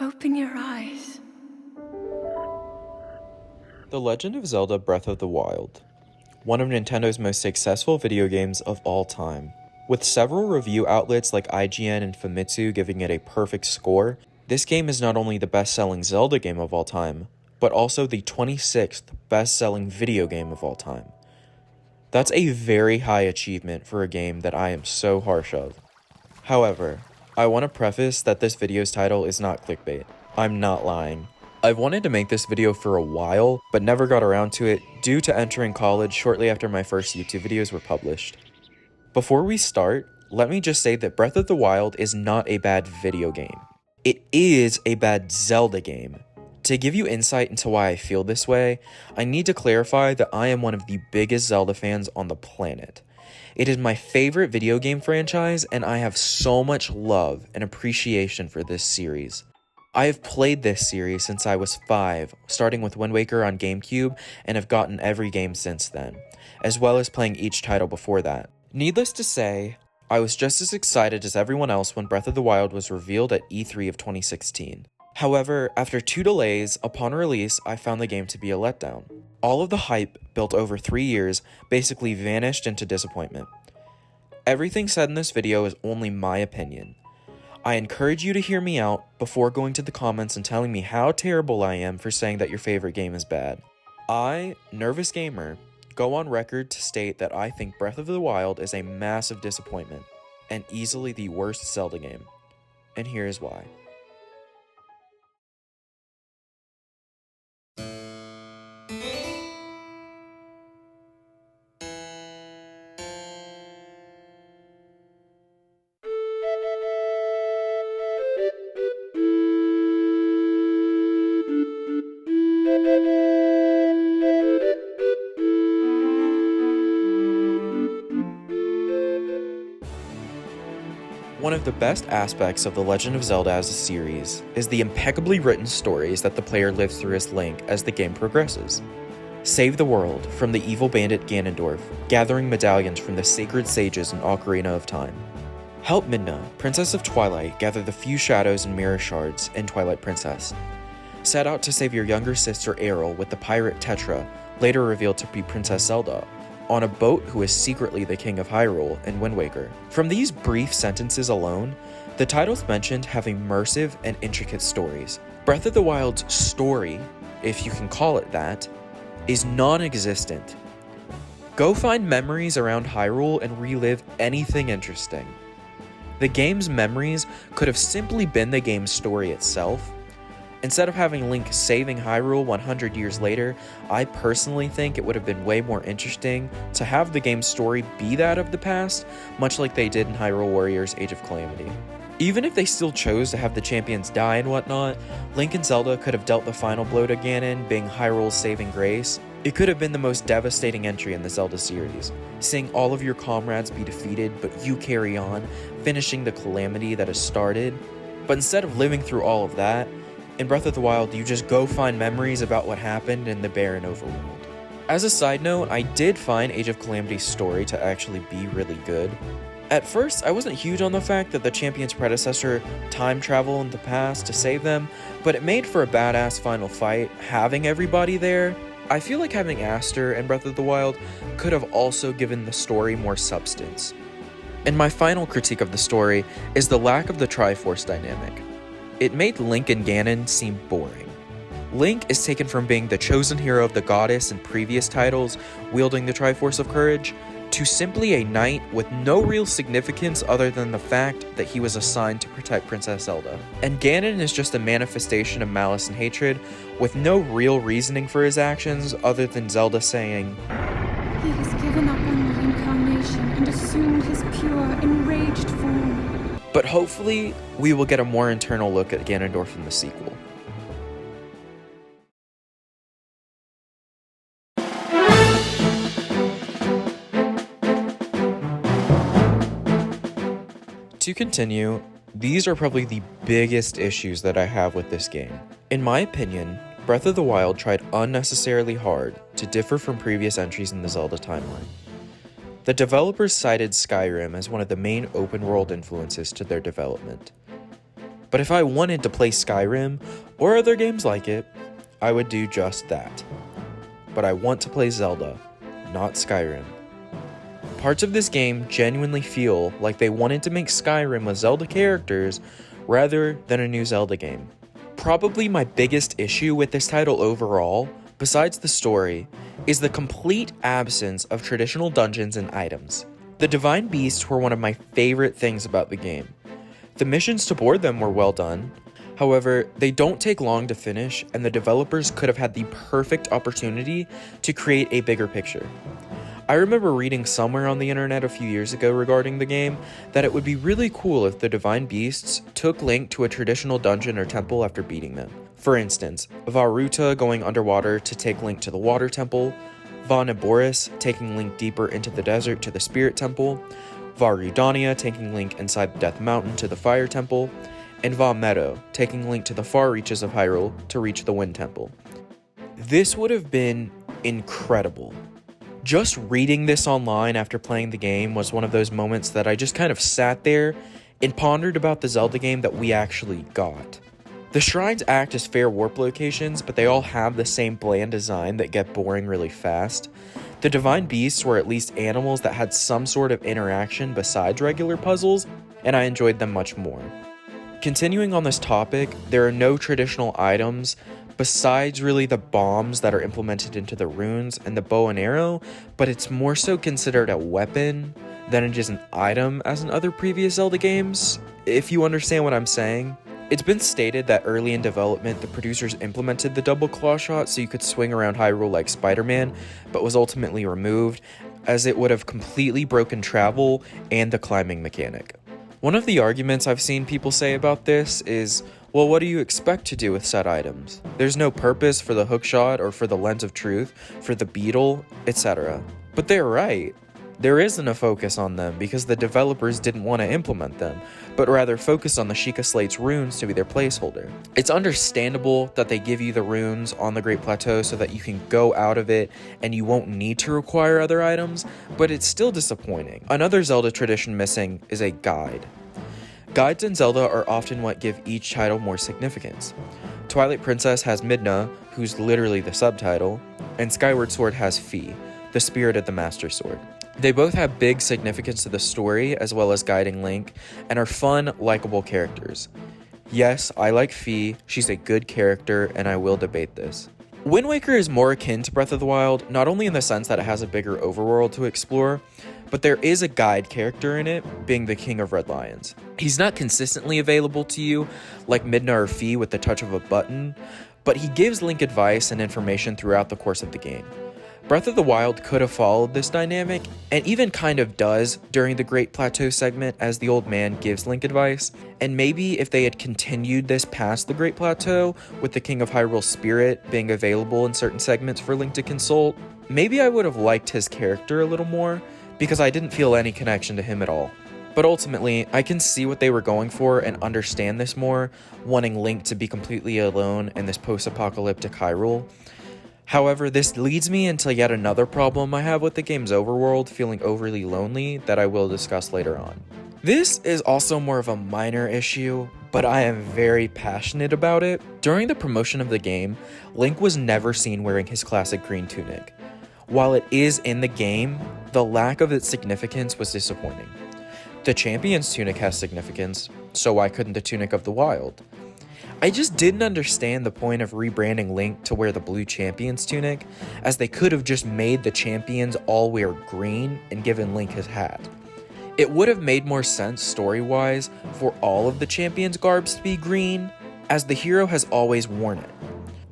Open your eyes. The Legend of Zelda Breath of the Wild, one of Nintendo's most successful video games of all time. With several review outlets like IGN and Famitsu giving it a perfect score, this game is not only the best-selling Zelda game of all time, but also the 26th best-selling video game of all time. That's a very high achievement for a game that I am so harsh of. However, I want to preface that this video's title is not clickbait. I'm not lying. I've wanted to make this video for a while, but never got around to it due to entering college shortly after my first YouTube videos were published. Before we start, let me just say that Breath of the Wild is not a bad video game. It is a bad Zelda game. To give you insight into why I feel this way, I need to clarify that I am one of the biggest Zelda fans on the planet. It is my favorite video game franchise, and I have so much love and appreciation for this series. I have played this series since I was 5, starting with Wind Waker on GameCube, and have gotten every game since then, as well as playing each title before that. Needless to say, I was just as excited as everyone else when Breath of the Wild was revealed at E3 of 2016. However, after 2 delays, upon release, I found the game to be a letdown. All of the hype, built over 3 years, basically vanished into disappointment. Everything said in this video is only my opinion. I encourage you to hear me out before going to the comments and telling me how terrible I am for saying that your favorite game is bad. I, Nervous Gamer, go on record to state that I think Breath of the Wild is a massive disappointment, and easily the worst Zelda game. And here's why. One of the best aspects of The Legend of Zelda as a series is the impeccably written stories that the player lives through as Link as the game progresses. Save the world from the evil bandit Ganondorf, gathering medallions from the sacred sages in Ocarina of Time. Help Midna, Princess of Twilight, gather the few shadows and mirror shards in Twilight Princess. Set out to save your younger sister Aeril with the pirate Tetra, later revealed to be Princess Zelda, on a boat who is secretly the king of Hyrule in Wind Waker. From these brief sentences alone, the titles mentioned have immersive and intricate stories. Breath of the Wild's story, if you can call it that, is non-existent. Go find memories around Hyrule and relive anything interesting. The game's memories could have simply been the game's story itself. Instead of having Link saving Hyrule 100 years later, I personally think it would have been way more interesting to have the game's story be that of the past, much like they did in Hyrule Warriors Age of Calamity. Even if they still chose to have the champions die and whatnot, Link and Zelda could have dealt the final blow to Ganon, being Hyrule's saving grace. It could have been the most devastating entry in the Zelda series, seeing all of your comrades be defeated but you carry on, finishing the calamity that has started. But instead of living through all of that, in Breath of the Wild, you just go find memories about what happened in the Barren Overworld. As a side note, I did find Age of Calamity's story to actually be really good. At first, I wasn't huge on the fact that the champion's predecessor time traveled in the past to save them, but it made for a badass final fight, having everybody there. I feel like having Aster in Breath of the Wild could have also given the story more substance. And my final critique of the story is the lack of the Triforce dynamic. It made Link and Ganon seem boring. Link is taken from being the chosen hero of the goddess in previous titles, wielding the Triforce of Courage, to simply a knight with no real significance other than the fact that he was assigned to protect Princess Zelda. And Ganon is just a manifestation of malice and hatred, with no real reasoning for his actions other than Zelda saying, He has given up on reincarnation and assumed his pure, enraged form. But hopefully, we will get a more internal look at Ganondorf in the sequel. To continue, these are probably the biggest issues that I have with this game. In my opinion, Breath of the Wild tried unnecessarily hard to differ from previous entries in the Zelda timeline. The developers cited Skyrim as one of the main open-world influences to their development. But if I wanted to play Skyrim or other games like it, I would do just that. But I want to play Zelda, not Skyrim. Parts of this game genuinely feel like they wanted to make Skyrim with Zelda characters rather than a new Zelda game. Probably my biggest issue with this title overall, besides the story, is the complete absence of traditional dungeons and items. The Divine Beasts were one of my favorite things about the game. The missions to board them were well done. However, they don't take long to finish, and the developers could have had the perfect opportunity to create a bigger picture. I remember reading somewhere on the internet a few years ago regarding the game that it would be really cool if the Divine Beasts took Link to a traditional dungeon or temple after beating them. For instance, Varuta going underwater to take Link to the Water Temple, Va Naboris taking Link deeper into the desert to the Spirit Temple, Va Rudania taking Link inside the Death Mountain to the Fire Temple, and Va Meadow taking Link to the far reaches of Hyrule to reach the Wind Temple. This would have been incredible. Just reading this online after playing the game was one of those moments that I just kind of sat there and pondered about the Zelda game that we actually got. The shrines act as fair warp locations, but they all have the same bland design that get boring really fast. The Divine Beasts were at least animals that had some sort of interaction besides regular puzzles, and I enjoyed them much more. Continuing on this topic, there are no traditional items besides really the bombs that are implemented into the runes and the bow and arrow, but it's more so considered a weapon than it is an item as in other previous Zelda games, if you understand what I'm saying. It's been stated that early in development, the producers implemented the double claw shot so you could swing around Hyrule like Spider-Man, but was ultimately removed, as it would have completely broken travel and the climbing mechanic. One of the arguments I've seen people say about this is, well, what do you expect to do with said items? There's no purpose for the hookshot or for the lens of truth, for the beetle, etc. But they're right. There isn't a focus on them because the developers didn't want to implement them, but rather focus on the Sheikah Slate's runes to be their placeholder. It's understandable that they give you the runes on the Great Plateau so that you can go out of it and you won't need to require other items, but it's still disappointing. Another Zelda tradition missing is a guide. Guides in Zelda are often what give each title more significance. Twilight Princess has Midna, who's literally the subtitle, and Skyward Sword has Fi, the spirit of the Master Sword. They both have big significance to the story as well as guiding Link, and are fun, likable characters. Yes, I like Fi, she's a good character, and I will debate this. Wind Waker is more akin to Breath of the Wild, not only in the sense that it has a bigger overworld to explore, but there is a guide character in it, being the King of Red Lions. He's not consistently available to you like Midna or Fi with the touch of a button, but he gives Link advice and information throughout the course of the game. Breath of the Wild could have followed this dynamic, and even kind of does during the Great Plateau segment as the old man gives Link advice, and maybe if they had continued this past the Great Plateau, with the King of Hyrule Spirit being available in certain segments for Link to consult, maybe I would have liked his character a little more, because I didn't feel any connection to him at all. But ultimately, I can see what they were going for and understand this more, wanting Link to be completely alone in this post-apocalyptic Hyrule. However, this leads me into yet another problem I have with the game's overworld feeling overly lonely that I will discuss later on. This is also more of a minor issue, but I am very passionate about it. During the promotion of the game, Link was never seen wearing his classic green tunic. While it is in the game, the lack of its significance was disappointing. The Champion's tunic has significance, so why couldn't the Tunic of the Wild? I just didn't understand the point of rebranding Link to wear the blue Champion's tunic, as they could have just made the Champions all wear green and given Link his hat. It would have made more sense story-wise for all of the Champions' garbs to be green, as the hero has always worn it.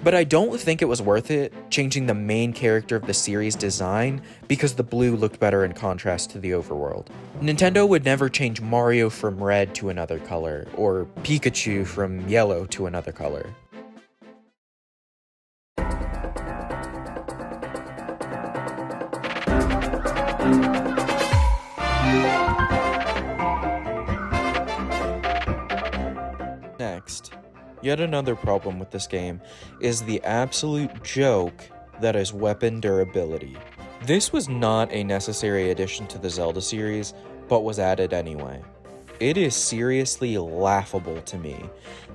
But I don't think it was worth it changing the main character of the series' design because the blue looked better in contrast to the overworld. Nintendo would never change Mario from red to another color, or Pikachu from yellow to another color. Next, yet another problem with this game is the absolute joke that is weapon durability. This was not a necessary addition to the Zelda series, but was added anyway. It is seriously laughable to me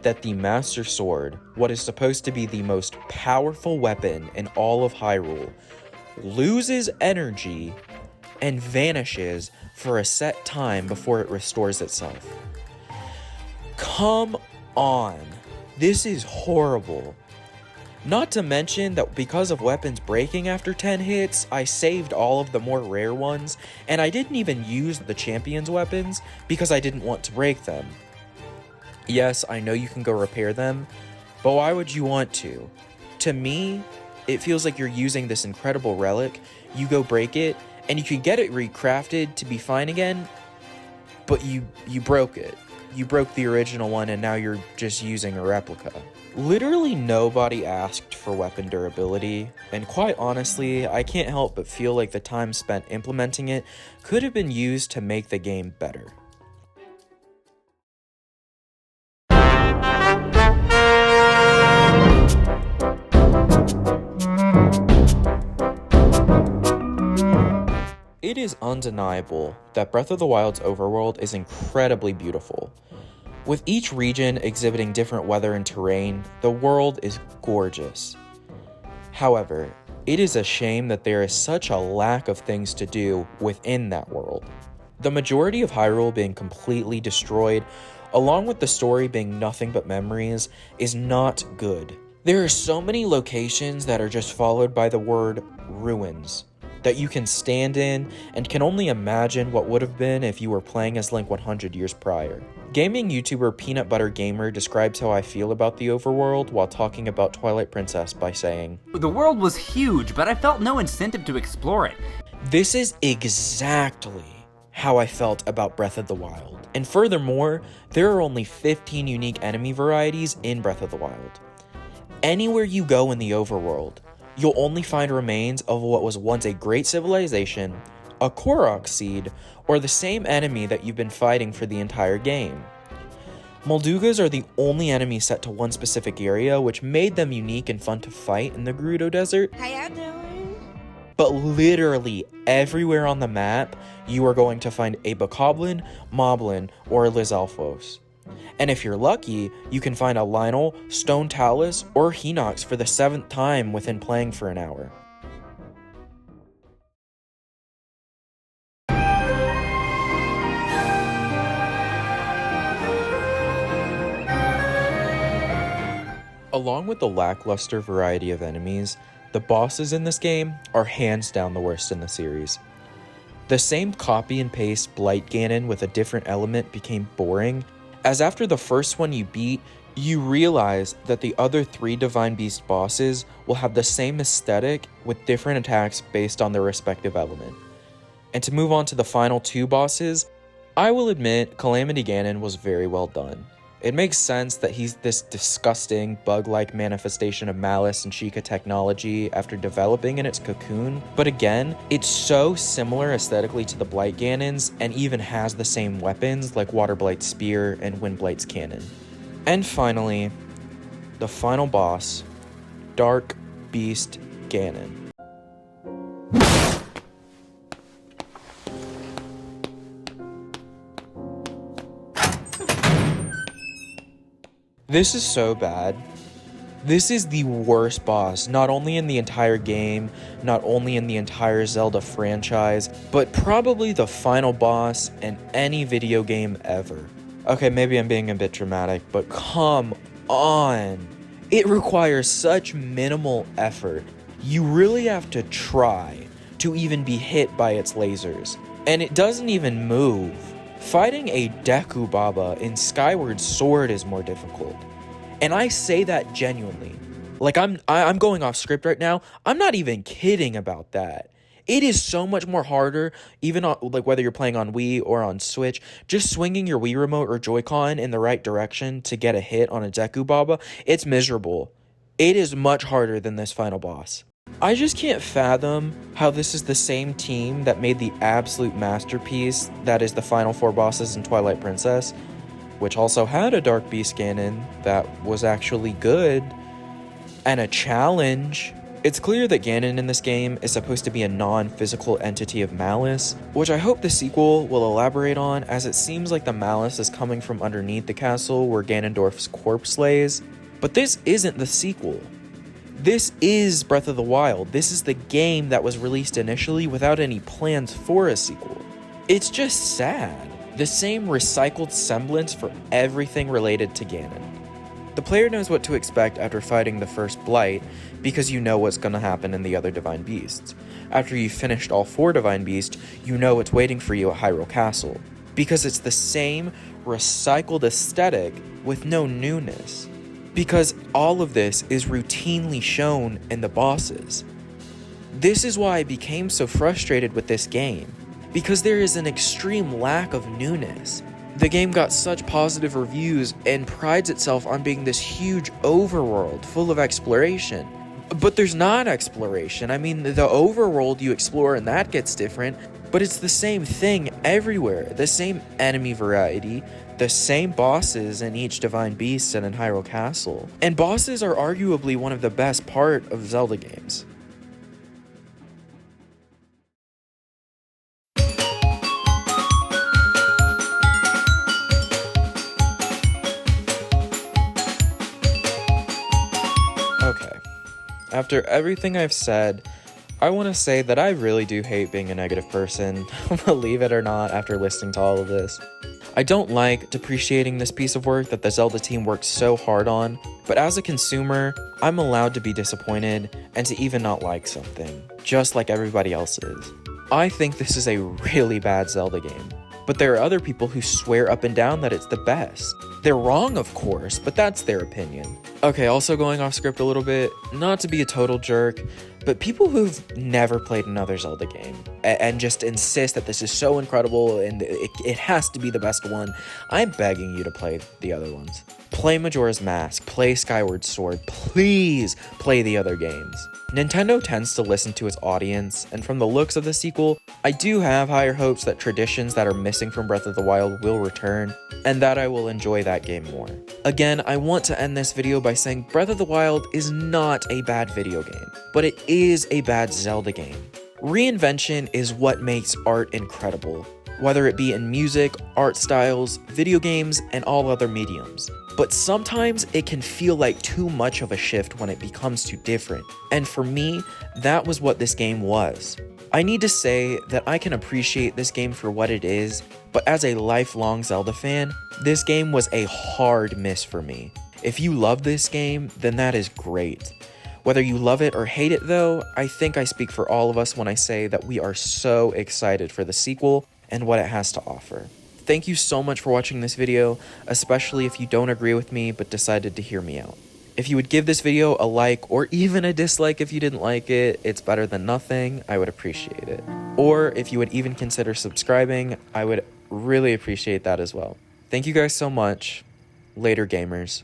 that the Master Sword, what is supposed to be the most powerful weapon in all of Hyrule, loses energy and vanishes for a set time before it restores itself. Come on, this is horrible. Not to mention that because of weapons breaking after 10 hits, I saved all of the more rare ones, and I didn't even use the champion's weapons because I didn't want to break them. Yes, I know you can go repair them, but why would you want to? To me, it feels like you're using this incredible relic, you go break it, and you can get it recrafted to be fine again, but you broke it. You broke the original one and now you're just using a replica. Literally nobody asked for weapon durability, and quite honestly, I can't help but feel like the time spent implementing it could have been used to make the game better. It is undeniable that Breath of the Wild's overworld is incredibly beautiful. With each region exhibiting different weather and terrain, the world is gorgeous. However, it is a shame that there is such a lack of things to do within that world. The majority of Hyrule being completely destroyed, along with the story being nothing but memories, is not good. There are so many locations that are just followed by the word ruins that you can stand in and can only imagine what would have been if you were playing as Link 100 years prior. Gaming YouTuber Peanut Butter Gamer describes how I feel about the overworld while talking about Twilight Princess by saying, "The world was huge, but I felt no incentive to explore it." This is exactly how I felt about Breath of the Wild. And furthermore, there are only 15 unique enemy varieties in Breath of the Wild. Anywhere you go in the overworld, you'll only find remains of what was once a great civilization, a Korok seed, or the same enemy that you've been fighting for the entire game. Moldugas are the only enemies set to one specific area, which made them unique and fun to fight in the Gerudo Desert. How y'all doing? But literally everywhere on the map, you are going to find a Bokoblin, Moblin, or a Lizalfos. And if you're lucky, you can find a Lynel, Stone Talus, or Hinox for the 7th time within playing for an hour. Along with the lackluster variety of enemies, the bosses in this game are hands down the worst in the series. The same copy and paste Blight Ganon with a different element became boring, as after the first one you beat, you realize that the other 3 Divine Beast bosses will have the same aesthetic with different attacks based on their respective element. And to move on to the final 2 bosses, I will admit Calamity Ganon was very well done. It makes sense that he's this disgusting, bug-like manifestation of malice and Sheikah technology after developing in its cocoon, but again, it's so similar aesthetically to the Blight Ganons and even has the same weapons like Water Blight's spear and Wind Blight's cannon. And finally, the final boss, Dark Beast Ganon. This is so bad. This is the worst boss, not only in the entire game, not only in the entire Zelda franchise, but probably the final boss in any video game ever. Okay, maybe I'm being a bit dramatic, but come on. It requires such minimal effort. You really have to try to even be hit by its lasers. And it doesn't even move. Fighting a Deku Baba in Skyward Sword is more difficult. And I say that genuinely. Like, I'm going off script right now. I'm not even kidding about that. It is so much more harder, even on, like, whether you're playing on Wii or on Switch, just swinging your Wii remote or Joy-Con in the right direction to get a hit on a Deku Baba, it's miserable. It is much harder than this final boss. I just can't fathom how this is the same team that made the absolute masterpiece that is the final 4 bosses in Twilight Princess, which also had a Dark Beast Ganon that was actually good, and a challenge It's clear that Ganon in this game is supposed to be a non-physical entity of malice, which I hope the sequel will elaborate on, as it seems like the malice is coming from underneath the castle where Ganondorf's corpse lays. But this isn't the sequel. This is Breath of the Wild. This is the game that was released initially without any plans for a sequel. It's just sad. The same recycled semblance for everything related to Ganon. The player knows what to expect after fighting the first Blight, because you know what's going to happen in the other Divine Beasts. After you've finished all 4 Divine Beasts, you know what's waiting for you at Hyrule Castle, because it's the same recycled aesthetic with no newness. Because all of this is routinely shown in the bosses. This is why I became so frustrated with this game, because there is an extreme lack of newness. The game got such positive reviews and prides itself on being this huge overworld full of exploration. But there's not exploration. I mean, the overworld you explore and that gets different, but it's the same thing everywhere. The same enemy variety, the same bosses in each Divine Beast and in Hyrule Castle. And bosses are arguably one of the best part of Zelda games. Okay, after everything I've said, I want to say that I really do hate being a negative person, believe it or not, after listening to all of this. I don't like depreciating this piece of work that the Zelda team worked so hard on, but as a consumer, I'm allowed to be disappointed and to even not like something, just like everybody else is. I think this is a really bad Zelda game, but there are other people who swear up and down that it's the best. They're wrong, of course, but that's their opinion. Okay, also going off script a little bit, not to be a total jerk, but people who've never played another Zelda game and just insist that this is so incredible and it has to be the best one, I'm begging you to play the other ones. Play Majora's Mask, play Skyward Sword, please play the other games. Nintendo tends to listen to its audience, and from the looks of the sequel, I do have higher hopes that traditions that are missing from Breath of the Wild will return, and that I will enjoy that game more. Again, I want to end this video by saying Breath of the Wild is not a bad video game, but it is a bad Zelda game. Reinvention is what makes art incredible, whether it be in music, art styles, video games, and all other mediums. But sometimes it can feel like too much of a shift when it becomes too different. And for me, that was what this game was. I need to say that I can appreciate this game for what it is, but as a lifelong Zelda fan, this game was a hard miss for me. If you love this game, then that is great. Whether you love it or hate it though, I think I speak for all of us when I say that we are so excited for the sequel and what it has to offer. Thank you so much for watching this video, especially if you don't agree with me but decided to hear me out. If you would give this video a like or even a dislike if you didn't like it, it's better than nothing, I would appreciate it. Or if you would even consider subscribing, I would really appreciate that as well. Thank you guys so much. Later, gamers.